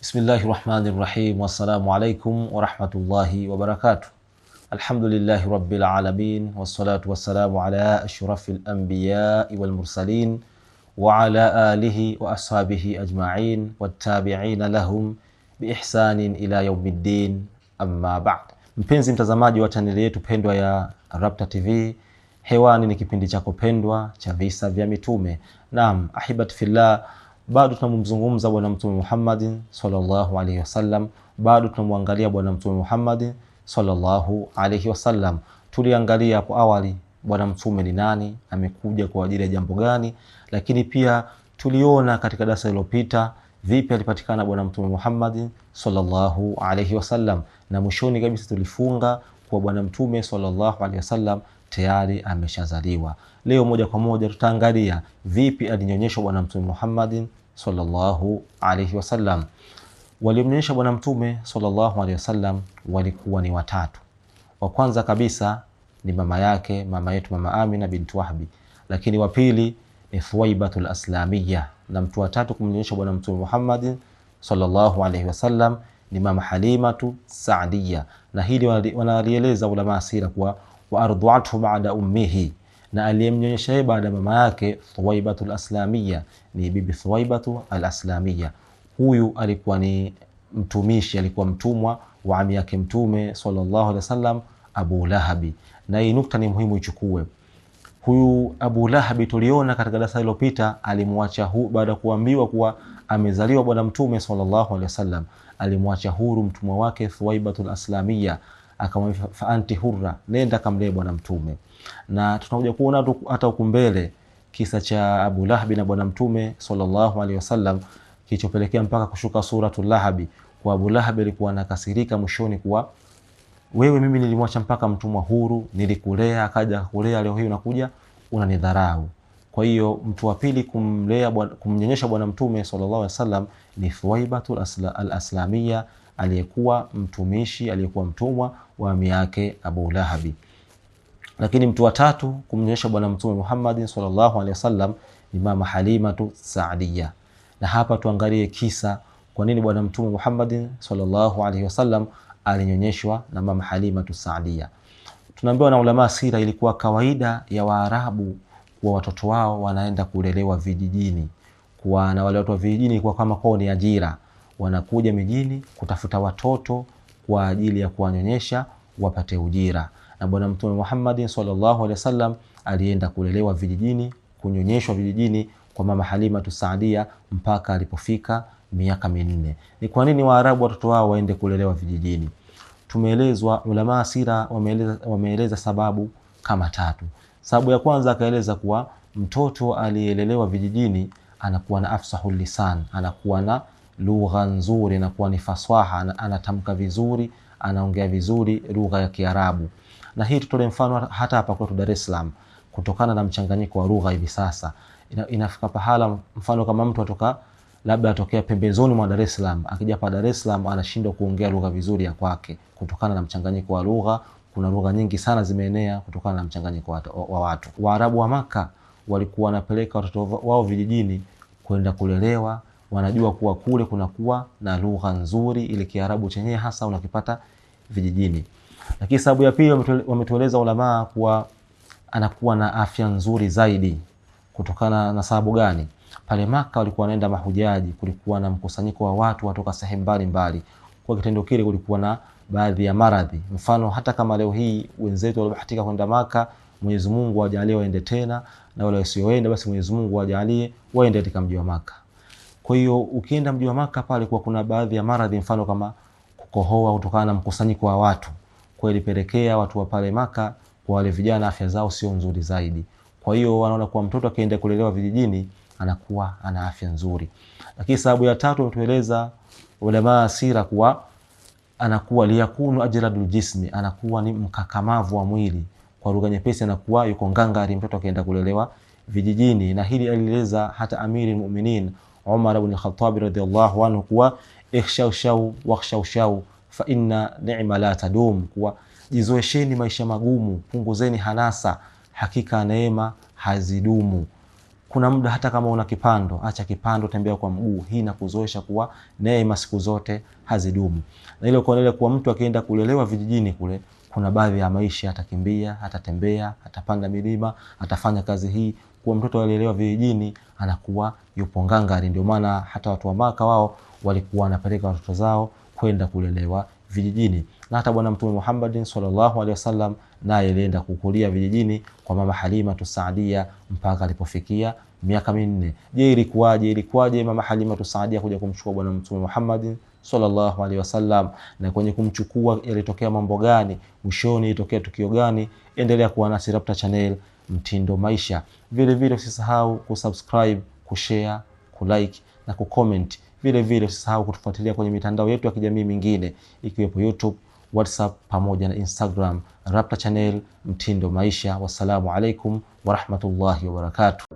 Bismillahirrahmanirrahim. Wassalamu alaikum warahmatullahi wabarakatuh. Alhamdulillahi rabbil alamin, wassalatu wassalamu ala ashrafil anbiya'i wal mursalin wa ala alihi wa ashabihi ajma'in wattabi'ina lahum biihsanin ila yaumiddin, amma ba'd. Mpenzi mtazamaji wa chaneli yetu pendwa ya Rabta TV, hewani ni kipindi chako pendwa cha visa vya mitume. Naam, ahibati fillah, bado tunamzungumza bwana mtume Muhammad sallallahu alaihi wasallam, bado tunamwangalia bwana mtume Muhammad sallallahu alaihi wasallam. Tuliangalia hapo awali bwana mtume ni nani, amekuja kwa ajili ya jambo gani, lakini pia tuliona katika darasa lililopita vipi alipatikana bwana mtume Muhammad sallallahu alaihi wasallam, na mwishoni kabisa tulifunga kwa bwana mtume sallallahu alaihi wasallam tayari ameshazaliwa. Leo moja kwa moja tutaangalia vipi alinyonyeshwa bwana mtume Muhammad sallallahu alaihi wasallam. Waliomnyonyesha bwana mtume sallallahu alaihi wasallam walikuwa ni watatu. Wa kwanza kabisa ni mama yake, mama yetu mama Amina binti Wahbi, lakini wa pili ni Thuwaibatul Aslamiyya, na mtu wa tatu kumnyonyesha bwana mtume Muhammad sallallahu alaihi wasallam ni mama Halimatu Saadiyya. Na hili wanalieleza ulama asira kwa wa ardha'athu ba'da ummihi, na aliyemnyonyesha yeye baada mama yake Thuwaibatul Aslamiyya ni bibi Thuwaibatu al-Aslamiyya. Huyu alikuwa ni mtumishi, alikuwa mtumwa wa ami yake mtume sallallahu alaihi wasallam Abu Lahabi. Na hii nukta ni muhimu ichukue. Huyu Abu Lahabi tuliona katika darasa lililopita alimwacha baada kuambiwa kuwa amezaliwa bwana mtume sallallahu alaihi wasallam, alimwacha huru mtumwa wake Thuwaibatul Aslamiyya, akamwambia fa anti hurra, nenda kamlee bwana mtume. Na tunakuja kuona hata huko mbele kisa cha Abu Lahabi na bwana mtume sallallahu alaihi wasallam kilichopelekea mpaka kushuka suratul Lahabi. Kwa Abu Lahabi alikuwa anakasirika mwishoni kuwa wewe, mimi nilimwacha mpaka mtumwa huru, nilikulea, akaja kulea, leo hii unakuja unanidharau. Kwa hiyo mtu wa pili kumnyonyesha bwana mtume sallallahu alaihi wasallam ni Thuwaibatul al-Aslamiyya, aliyekuwa mtumishi, aliyekuwa mtumwa wa ami yake Abu Lahabi. Lakini mtu wa tatu kumnyonyesha bwana mtume Muhammad sallallahu alaihi wasallam ni mama Halimatu Saadiyya. Na hapa tuangalie kisa kwa nini bwana mtume Muhammad sallallahu alaihi wasallam alinyonyeshwa na mama Halimatu Saadiyya. Tunaambiwa na ulama sira, ilikuwa kawaida ya Waarabu kwa watoto wao wanaenda kulelewa vijijini. Kwa na wale watu wa vijijini kwa kama kwao ni ajira, wanakuja mijini kutafuta watoto kwa ajili ya kuwanyonyesha wapate ujira. Na bwana mtume Muhammad sallallahu alaihi wasallam alienda kulelewa vijijini, kunyonyeshwa vijijini kwa mama Halimatu Saadiyya mpaka alipofika miaka 4. Ni kwa nini Waarabu watoto wao waende kulelewa vijijini? Tumeelezwa, ulama sira wameeleza sababu kama 3. Sababu ya kwanza akaeleza kuwa mtoto aliyelelewa vijijini anakuwa na afsahul lisan, anakuwa na lugha nzuri, anakuwa ni faswaha, anatamka vizuri, anaongea vizuri lugha ya Kiarabu. Na hii tutole mfano hata hapa kwetu Dar es Salaam, kutokana na mchanganyiko wa lugha hivi sasa. Inafika pahala mfano kama mtu atoka labda atokea pembezoni mwa Dar es Salaam, akija hapa Dar es Salaam anashindwa kuongea lugha vizuri ya kwake kutokana na mchanganyiko wa lugha. Kuna lugha nyingi sana zimeenea kutokana na mchanganyiko wa watu. Waarabu wa Maka walikuwa wanapeleka watoto wao vijijini kwenda kulelewa, wanajua kuwa kule kunakuwa na lugha nzuri, ile Kiarabu chenyewe hasa unakipata vijijini. Lakini sababu ya pili wametueleza ulama kuwa anakuwa na afya nzuri zaidi. Kutokana na sababu gani? Pale Maka walikuwa wanaenda mahujaji, kulikuwa na mkusanyiko wa watu kutoka sehemu mbalimbali. Kwa kitendo kile kulikuwa na baadhi ya maradhi. Mfano hata kama leo hii wenzetu walibahatika kwenda Maka, Mwenyezi Mungu awajalie waende tena, na wale wasioenda basi Mwenyezi Mungu awajalie waende katika mji wa Maka. Kwa hiyo ukienda mji wa Maka pale kwa kuna baadhi ya maradhi, mfano kama kukohoa kutokana na mkusanyiko wa watu. Kwa ilipelekea watu wa pale Maka kwa wale vijana afya zao sio nzuri zaidi. Kwa hiyo wanaona kwa mtoto akienda kulelewa vijijini anakuwa ana afya nzuri. Lakini sababu ya 3 wametueleza ulama sira kuwa anakuwa liyakunu ajradul jismi, anakuwa ni mkakamavu wa mwili. Kwa lugha nyepesi anakuwa yuko ngangari mtoto akienda kulelewa vijijini. Na hili alieleza hata Amiri al-Mu'minin Umar ibn al-Khattab radhiyallahu anhu kuwa ikhshawshaw wakhshawshaw fa inna ni'ma la tadum, kuwa jizoesheni maisha magumu, punguzeni hanasa, hakika neema hazidumu. Kuna muda hata kama una kipando, acha kipando, tembea kwa mguu. Hii inakuzoesha kuwa neema siku zote hazidumu. Na ile kuonelea kuwa mtu akienda kulelewa vijijini kule, kuna baadhi ya maisha atakimbia, atatembea, atapanda milima, atafanya kazi hii. Kwa mtoto aliyelelewa vijijini anakuwa yupo ngangari. Ndio maana hata watu wa Maka wao walikuwa wanapeleka watoto zao kwenda kulelewa vijijini. Na hata bwana Mtume Muhammad sallallahu alaihi wasallam naye alienda kukulia vijijini kwa mama Halima Saadia mpaka alipofikia miaka 4. Je, ilikuwaje mama Halima Saadia kuja kumchukua bwana Mtume Muhammad sallallahu alaihi wasallam, na kwenye kumchukua yalitokea mambo gani, mwishoni itokea tukio gani? Endelea kuwa nasi Rapta Channel Mtindo Maisha. Vile vile usisahau kusubscribe, kushare, kulike na kucomment. Vile vile usisahau kutufuatilia kwenye mitandao yetu ya kijamii mingine ikiwepo YouTube, WhatsApp pamoja na Instagram, Rapta Channel Mtindo Maisha. Wassalamu alaikum wa rahmatullahi wa barakatuh.